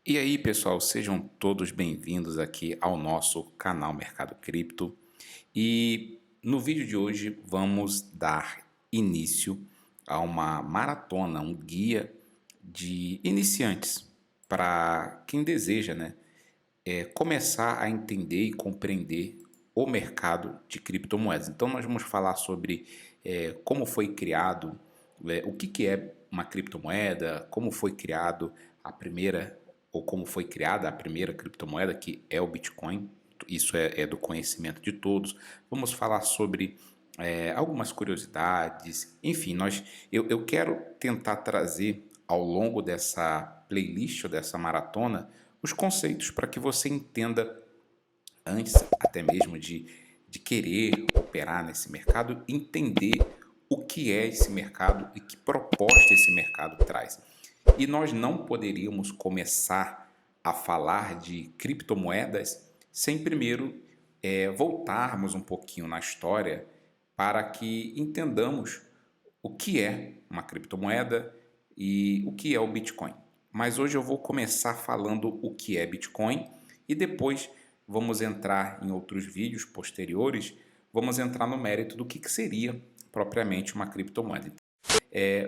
E aí, pessoal, sejam todos bem-vindos aqui ao nosso canal Mercado Cripto. E no vídeo de hoje vamos dar início a uma maratona, um guia de iniciantes para quem deseja, começar a entender e compreender o mercado de criptomoedas. Então, nós vamos falar sobre como foi criado, o que é uma criptomoeda, como foi criado a primeira, ou como foi criada a primeira criptomoeda, que é o Bitcoin. Isso é do conhecimento de todos. Vamos falar sobre algumas curiosidades. Enfim, eu quero tentar trazer ao longo dessa playlist ou dessa maratona os conceitos para que você entenda antes até mesmo de querer operar nesse mercado, entender o que é esse mercado e que proposta esse mercado traz. E nós não poderíamos começar a falar de criptomoedas sem primeiro voltarmos um pouquinho na história para que entendamos o que é uma criptomoeda e o que é o Bitcoin. Mas hoje eu vou começar falando o que é Bitcoin e depois vamos entrar em outros vídeos posteriores, vamos entrar no mérito do que seria propriamente uma criptomoeda.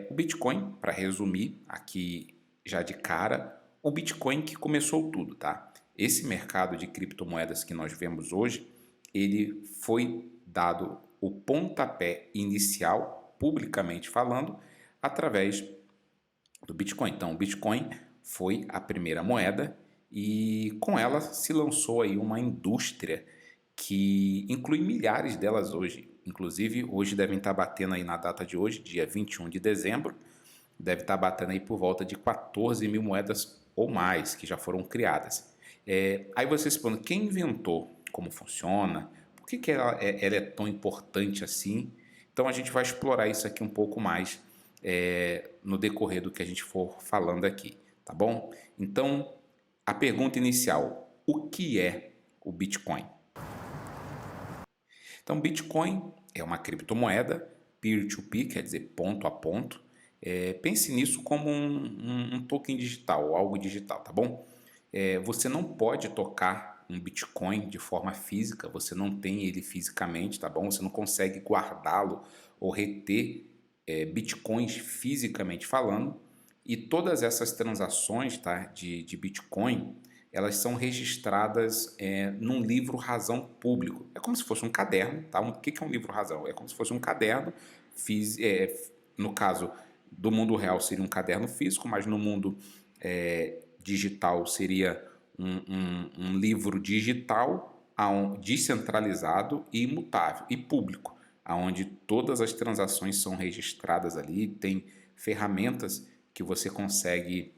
O Bitcoin, para resumir aqui já de cara, o Bitcoin que começou tudo, tá? Esse mercado de criptomoedas que nós vemos hoje, ele foi dado o pontapé inicial, publicamente falando, através do Bitcoin. Então, o Bitcoin foi a primeira moeda e com ela se lançou aí uma indústria que inclui milhares delas hoje. Inclusive, hoje devem estar batendo aí na data de hoje, dia 21 de dezembro, deve estar batendo aí por volta de 14 mil moedas ou mais que já foram criadas. Aí você se pergunta, quem inventou? Como funciona? Por que ela é tão importante assim? Então a gente vai explorar isso aqui um pouco mais no decorrer do que a gente for falando aqui, tá bom? Então, a pergunta inicial, o que é o Bitcoin? Então, Bitcoin é uma criptomoeda peer-to-peer, quer dizer, ponto a ponto. Pense nisso como um token digital, algo digital, tá bom? Você não pode tocar um Bitcoin de forma física, você não tem ele fisicamente, tá bom? Você não consegue guardá-lo ou reter Bitcoins fisicamente falando. E todas essas transações, tá, de Bitcoin, elas são registradas num livro razão público. É como se fosse um caderno, tá? O que é um livro razão? É como se fosse um caderno, no caso do mundo real seria um caderno físico, mas no mundo digital seria um livro digital descentralizado e imutável e público, onde todas as transações são registradas ali, tem ferramentas que você consegue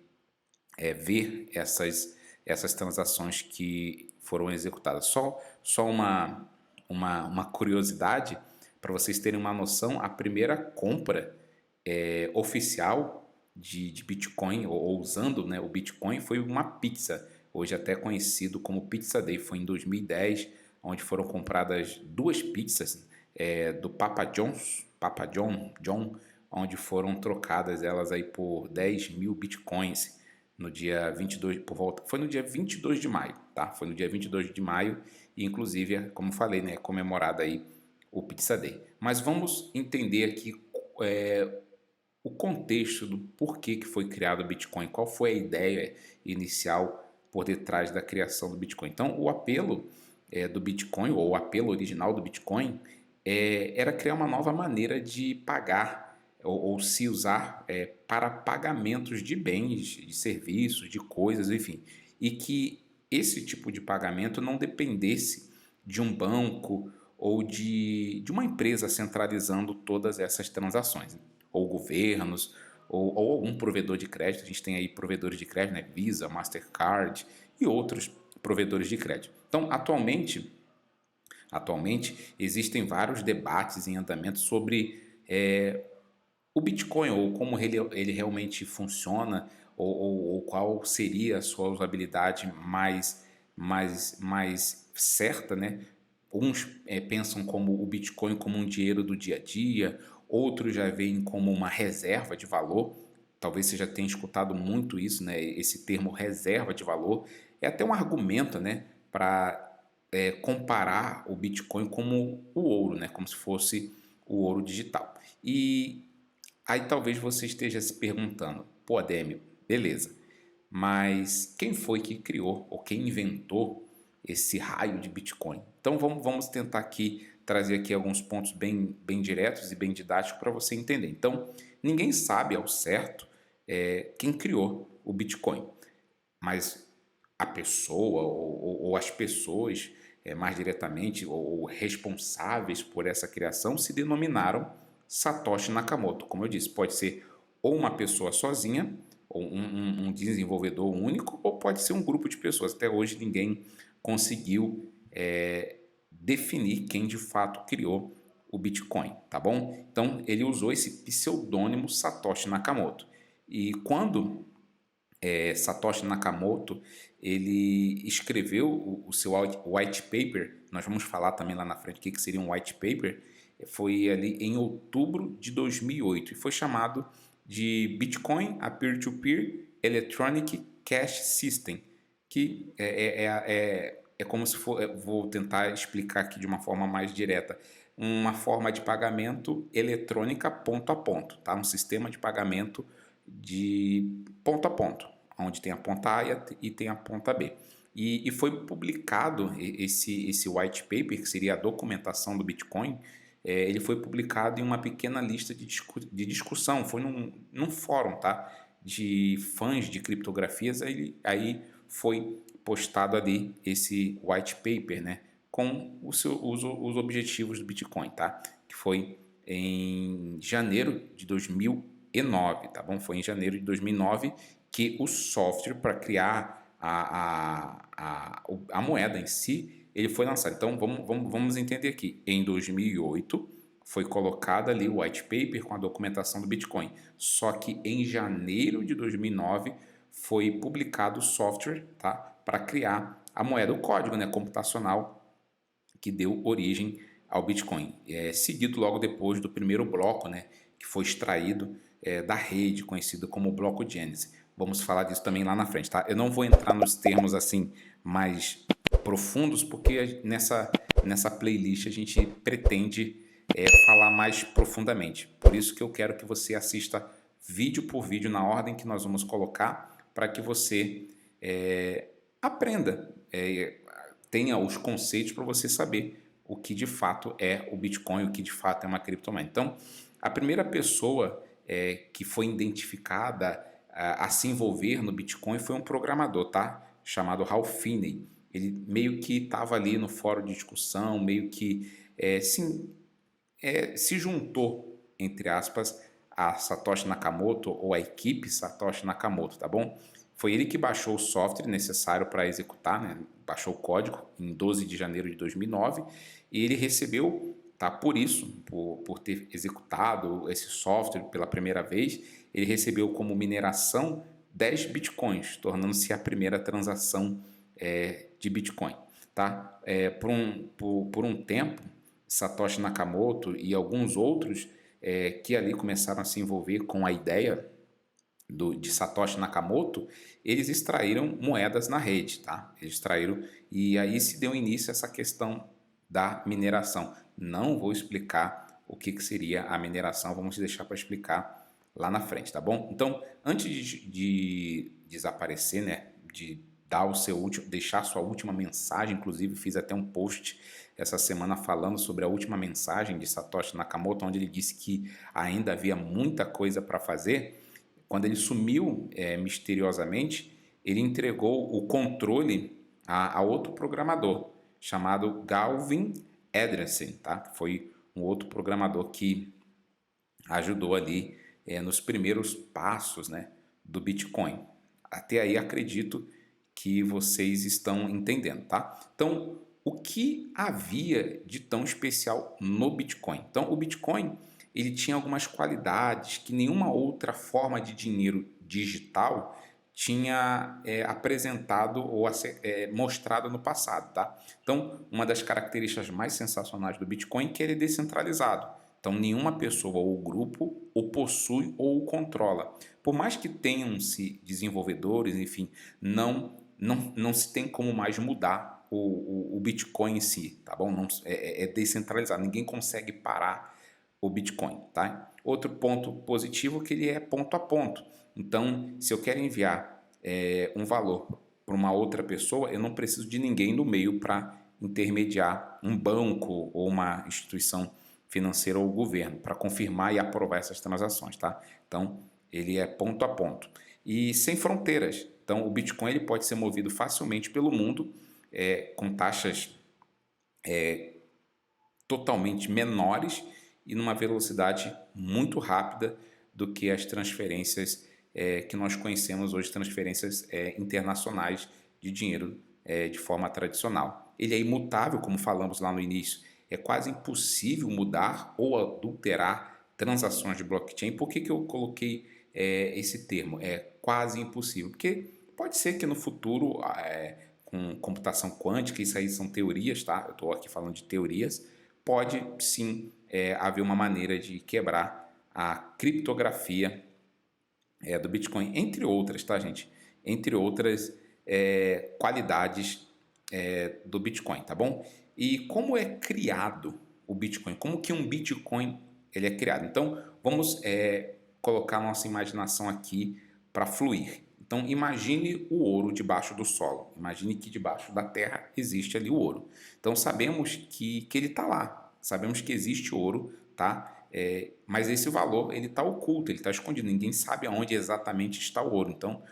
ver essas transações que foram executadas. Só uma curiosidade, para vocês terem uma noção, a primeira compra oficial de Bitcoin, ou usando, né, o Bitcoin, foi uma pizza, hoje até conhecido como Pizza Day. Foi em 2010, onde foram compradas duas pizzas do Papa John, onde foram trocadas elas aí por 10 mil Bitcoins no dia 22, foi no dia 22 de maio, tá? Foi no dia 22 de maio e inclusive, como falei, né, comemorado aí o Pizza Day. Mas vamos entender aqui o contexto do porquê que foi criado o Bitcoin, qual foi a ideia inicial por detrás da criação do Bitcoin. Então, o apelo do Bitcoin, ou o apelo original do Bitcoin, era criar uma nova maneira de pagar ou se usar para pagamentos de bens, de serviços, de coisas, enfim, e que esse tipo de pagamento não dependesse de um banco ou de uma empresa centralizando todas essas transações, ou governos, ou algum provedor de crédito. A gente tem aí provedores de crédito, né? Visa, Mastercard e outros provedores de crédito. Então, atualmente existem vários debates em andamento sobre o Bitcoin, ou como ele realmente funciona, ou qual seria a sua usabilidade mais certa, né? Uns pensam como o Bitcoin como um dinheiro do dia a dia, outros já veem como uma reserva de valor. talvez você já tenha escutado muito isso, né? Esse termo reserva de valor é até um argumento, né? Para comparar o Bitcoin como o ouro, né? Como se fosse o ouro digital. E aí talvez você esteja se perguntando, pô, Ademio, beleza, mas quem foi que criou ou quem inventou esse raio de Bitcoin? Então vamos tentar aqui trazer aqui alguns pontos bem diretos e bem didáticos para você entender. Então, ninguém sabe ao certo quem criou o Bitcoin, mas a pessoa ou as pessoas mais diretamente ou responsáveis por essa criação se denominaram Satoshi Nakamoto. Como eu disse, pode ser ou uma pessoa sozinha, ou um desenvolvedor único, ou pode ser um grupo de pessoas. Até hoje ninguém conseguiu definir quem de fato criou o Bitcoin, tá bom? Então ele usou esse pseudônimo Satoshi Nakamoto. E quando Satoshi Nakamoto ele escreveu o seu white paper, nós vamos falar também lá na frente o que seria um white paper, foi ali em outubro de 2008 e foi chamado de Bitcoin a Peer-to-Peer Electronic Cash System, que é como se for, vou tentar explicar aqui de uma forma mais direta, uma forma de pagamento eletrônica ponto a ponto, tá? Um sistema de pagamento de ponto a ponto, onde tem a ponta A e tem a ponta B. E foi publicado esse white paper, que seria a documentação do Bitcoin, ele foi publicado em uma pequena lista de discussão, foi num fórum, tá? De fãs de criptografias, aí foi postado ali esse white paper, né? Com os objetivos do Bitcoin, tá? Que foi em janeiro de 2009, tá bom? Foi em janeiro de 2009 que o software para criar a moeda em si, ele foi lançado. Então, vamos entender aqui. Em 2008, foi colocado ali o white paper com a documentação do Bitcoin. Só que em janeiro de 2009, foi publicado o software, tá? Para criar a moeda, o código, né, computacional que deu origem ao Bitcoin. Seguido logo depois do primeiro bloco, né, que foi extraído da rede, conhecido como bloco Gênesis. Vamos falar disso também lá na frente, tá? Eu não vou entrar nos termos assim mais profundos, porque nessa playlist a gente pretende falar mais profundamente. Por isso que eu quero que você assista vídeo por vídeo na ordem que nós vamos colocar, para que você aprenda, tenha os conceitos para você saber o que de fato é o Bitcoin, o que de fato é uma criptomoeda. Então, a primeira pessoa que foi identificada a se envolver no Bitcoin foi um programador, tá? Chamado Ralph Finney. Ele meio que estava ali no fórum de discussão, meio que se juntou, entre aspas, a Satoshi Nakamoto ou a equipe Satoshi Nakamoto, tá bom? Foi ele que baixou o software necessário para executar, né? Baixou o código em 12 de janeiro de 2009 e ele recebeu, tá? Por isso, por ter executado esse software pela primeira vez, ele recebeu como mineração 10 bitcoins, tornando-se a primeira transação de Bitcoin, tá? Por um tempo, Satoshi Nakamoto e alguns outros que ali começaram a se envolver com a ideia de Satoshi Nakamoto, eles extraíram moedas na rede, tá? Eles extraíram e aí se deu início a essa questão da mineração. Não vou explicar o que seria a mineração, vamos deixar para explicar lá na frente, tá bom? Então, antes de desaparecer, né, de dar deixar sua última mensagem, inclusive fiz até um post essa semana falando sobre a última mensagem de Satoshi Nakamoto, onde ele disse que ainda havia muita coisa para fazer. Quando ele sumiu misteriosamente, ele entregou o controle a outro programador chamado Galvin Edresen, tá? Que foi um outro programador que ajudou ali nos primeiros passos, né, do Bitcoin. Até aí acredito que vocês estão entendendo, tá? Então, o que havia de tão especial no Bitcoin? Então, o Bitcoin ele tinha algumas qualidades que nenhuma outra forma de dinheiro digital tinha apresentado ou mostrado no passado, tá? Então, uma das características mais sensacionais do Bitcoin é que ele é descentralizado. Então, nenhuma pessoa ou grupo o possui ou o controla. Por mais que tenham-se desenvolvedores, enfim, não se tem como mais mudar o Bitcoin em si, tá bom? Não, é descentralizado, ninguém consegue parar o Bitcoin, tá? Outro ponto positivo é que ele é ponto a ponto. Então, se eu quero enviar um valor para uma outra pessoa, eu não preciso de ninguém no meio para intermediar um banco ou uma instituição financeira ou governo para confirmar e aprovar essas transações, tá? Então, ele é ponto a ponto e sem fronteiras. Então, o Bitcoin ele pode ser movido facilmente pelo mundo com taxas totalmente menores e numa velocidade muito rápida do que as transferências que nós conhecemos hoje, transferências internacionais de dinheiro de forma tradicional. Ele é imutável, como falamos lá no início, é quase impossível mudar ou adulterar transações de blockchain. Por que eu coloquei esse termo? É quase impossível, porque pode ser que no futuro, com computação quântica, isso aí são teorias, tá? Eu estou aqui falando de teorias, pode sim haver uma maneira de quebrar a criptografia do Bitcoin, entre outras, tá, gente? Entre outras qualidades do Bitcoin, tá bom? E como é criado o Bitcoin? Como que um Bitcoin ele é criado? Então, vamos colocar nossa imaginação aqui para fluir. Então, imagine o ouro debaixo do solo. Imagine que debaixo da terra existe ali o ouro. Então, sabemos que ele está lá. Sabemos que existe ouro, tá? Mas esse valor ele está oculto, ele está escondido. Ninguém sabe aonde exatamente está o ouro. Então,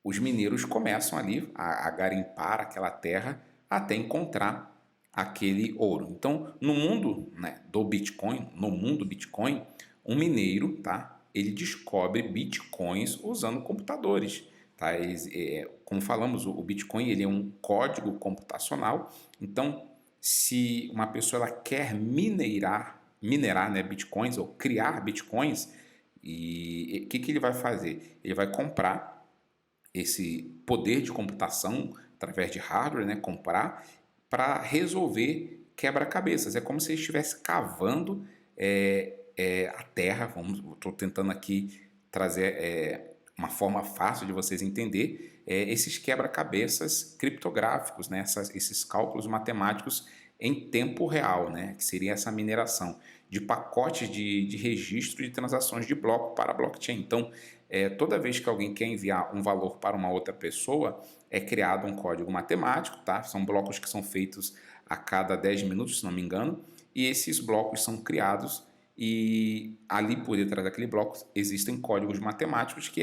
os mineiros começam ali a garimpar aquela terra até encontrar aquele ouro. Então, no mundo, né, do Bitcoin, no mundo Bitcoin, um mineiro, tá, ele descobre bitcoins usando computadores. Tá? Como falamos, o Bitcoin ele é um código computacional. Então, se uma pessoa ela quer minerar, né, bitcoins ou criar bitcoins, e o que ele vai fazer? Ele vai comprar esse poder de computação através de hardware, né, comprar para resolver quebra-cabeças. É como se ele estivesse cavando a terra. Estou tentando aqui trazer uma forma fácil de vocês entender esses quebra-cabeças criptográficos, né, esses cálculos matemáticos em tempo real, né, que seria essa mineração de pacotes de registro de transações de bloco para blockchain. Então, toda vez que alguém quer enviar um valor para uma outra pessoa, é criado um código matemático, tá? São blocos que são feitos a cada 10 minutos, se não me engano, e esses blocos são criados e ali por detrás daquele bloco existem códigos matemáticos que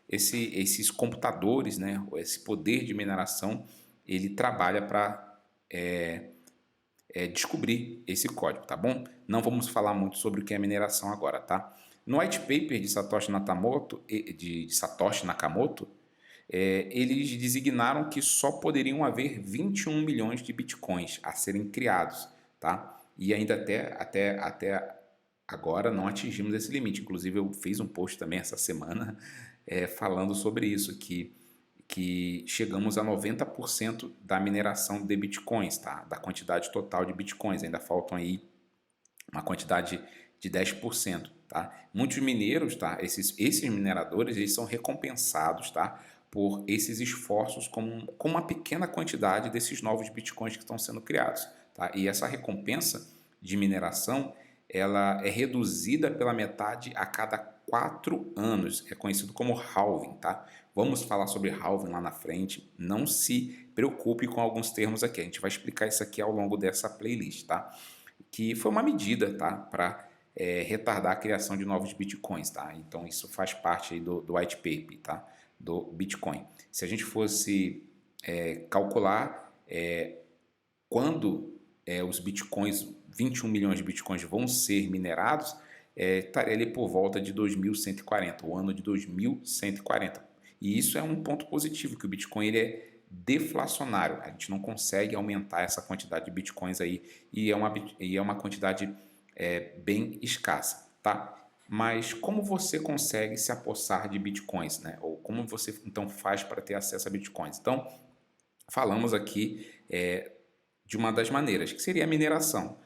esses computadores, né, esse poder de mineração, ele trabalha para descobrir esse código, tá bom? Não vamos falar muito sobre o que é mineração agora, tá? No white paper de Satoshi Nakamoto, eles designaram que só poderiam haver 21 milhões de bitcoins a serem criados, tá? E ainda até agora não atingimos esse limite. Inclusive eu fiz um post também essa semana falando sobre isso, que chegamos a 90% da mineração de bitcoins, tá? Da quantidade total de bitcoins. Ainda faltam aí uma quantidade de 10%, tá? Muitos mineiros, tá? Esses mineradores, eles são recompensados, tá? Por esses esforços com uma pequena quantidade desses novos bitcoins que estão sendo criados, tá? E essa recompensa de mineração, ela é reduzida pela metade a cada 4 anos, é conhecido como halving, tá? Vamos falar sobre halving lá na frente, não se preocupe com alguns termos aqui, a gente vai explicar isso aqui ao longo dessa playlist, tá? Que foi uma medida, tá? Para retardar a criação de novos bitcoins, tá? Então isso faz parte aí do white paper, tá? Do Bitcoin. Se a gente fosse calcular quando os bitcoins, 21 milhões de bitcoins vão ser minerados, estaria ali por volta de 2140, o ano de 2140. E isso é um ponto positivo, que o Bitcoin ele é deflacionário, a gente não consegue aumentar essa quantidade de bitcoins aí, e é uma quantidade bem escassa, tá? Mas como você consegue se apossar de bitcoins, né? Ou como você então faz para ter acesso a bitcoins? Então, falamos aqui de uma das maneiras, que seria a mineração,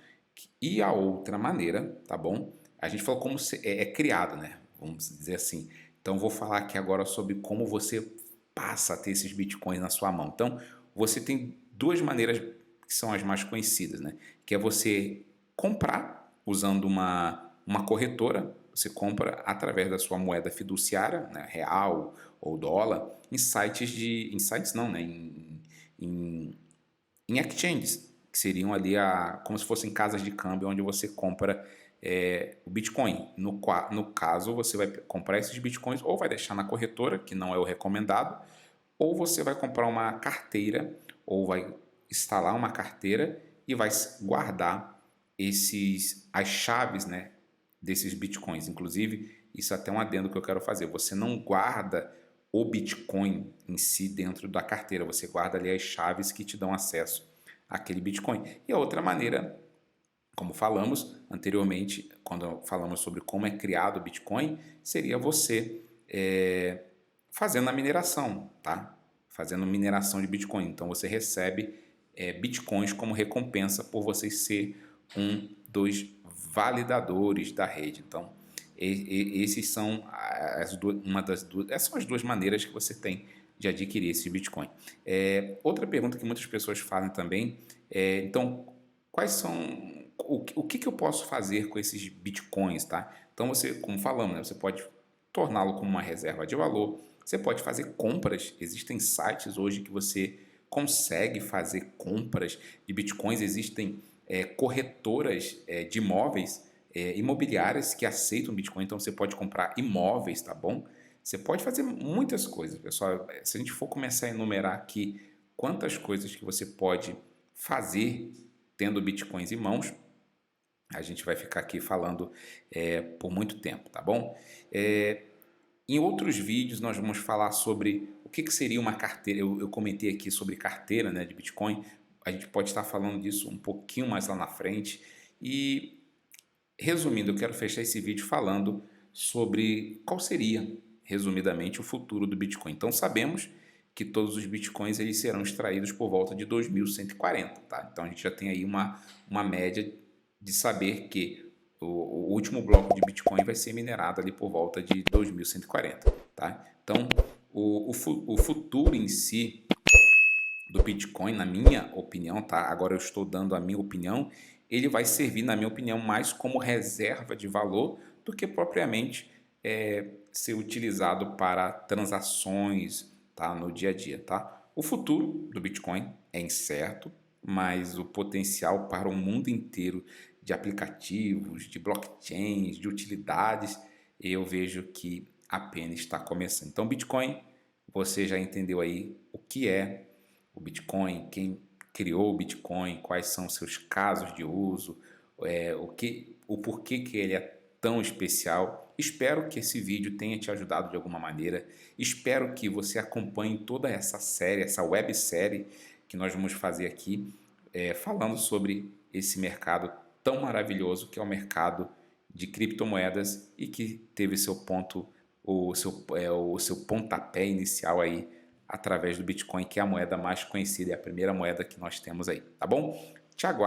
E a outra maneira, tá bom? A gente falou como é criado, né? Vamos dizer assim. Então, vou falar aqui agora sobre como você passa a ter esses bitcoins na sua mão. Então, você tem duas maneiras que são as mais conhecidas, né? Que é você comprar usando uma corretora. Você compra através da sua moeda fiduciária, né? Real ou dólar, em sites não, né? Em exchanges, que seriam ali como se fossem casas de câmbio onde você compra o Bitcoin. No caso, você vai comprar esses Bitcoins ou vai deixar na corretora, que não é o recomendado, ou você vai comprar uma carteira ou vai instalar uma carteira e vai guardar as chaves, né, desses Bitcoins. Inclusive, isso é até um adendo que eu quero fazer. Você não guarda o Bitcoin em si dentro da carteira, você guarda ali as chaves que te dão acesso àquele Bitcoin. E a outra maneira, como falamos anteriormente, quando falamos sobre como é criado o Bitcoin, seria você fazendo a mineração, tá? Fazendo mineração de Bitcoin. Então você recebe Bitcoins como recompensa por você ser um dos validadores da rede. Então, esses são essas são as duas maneiras que você tem de adquirir esse Bitcoin. Outra pergunta que muitas pessoas fazem também então, quais são o que eu posso fazer com esses Bitcoins, tá? Então, você, como falamos, né, você pode torná-lo como uma reserva de valor, você pode fazer compras, existem sites hoje que você consegue fazer compras de Bitcoins, existem corretoras de imóveis, imobiliárias que aceitam Bitcoin, então você pode comprar imóveis, tá bom? Você pode fazer muitas coisas, pessoal. Se a gente for começar a enumerar aqui quantas coisas que você pode fazer tendo Bitcoins em mãos, a gente vai ficar aqui falando por muito tempo, tá bom? Em outros vídeos nós vamos falar sobre o que seria uma carteira. Eu comentei aqui sobre carteira, né, de Bitcoin. A gente pode estar falando disso um pouquinho mais lá na frente. E resumindo, eu quero fechar esse vídeo falando sobre qual seria, resumidamente, o futuro do Bitcoin. Então sabemos que todos os Bitcoins eles serão extraídos por volta de 2140, tá? Então a gente já tem aí uma média de saber que o último bloco de Bitcoin vai ser minerado ali por volta de 2140, tá? Então o futuro em si do Bitcoin, na minha opinião, tá? Agora eu estou dando a minha opinião, ele vai servir, na minha opinião, mais como reserva de valor do que propriamente ser utilizado para transações, tá? No dia a dia, tá? O futuro do Bitcoin é incerto, mas o potencial para o mundo inteiro de aplicativos, de blockchains, de utilidades, eu vejo que apenas está começando. Então, Bitcoin, você já entendeu aí o que é o Bitcoin, quem criou o Bitcoin, quais são seus casos de uso, o porquê que ele é tão especial. Espero que esse vídeo tenha te ajudado de alguma maneira. Espero que você acompanhe toda essa série, essa websérie que nós vamos fazer aqui, falando sobre esse mercado tão maravilhoso que é o mercado de criptomoedas e que teve o seu pontapé inicial aí através do Bitcoin, que é a moeda mais conhecida, é a primeira moeda que nós temos aí, tá bom? Te aguardo.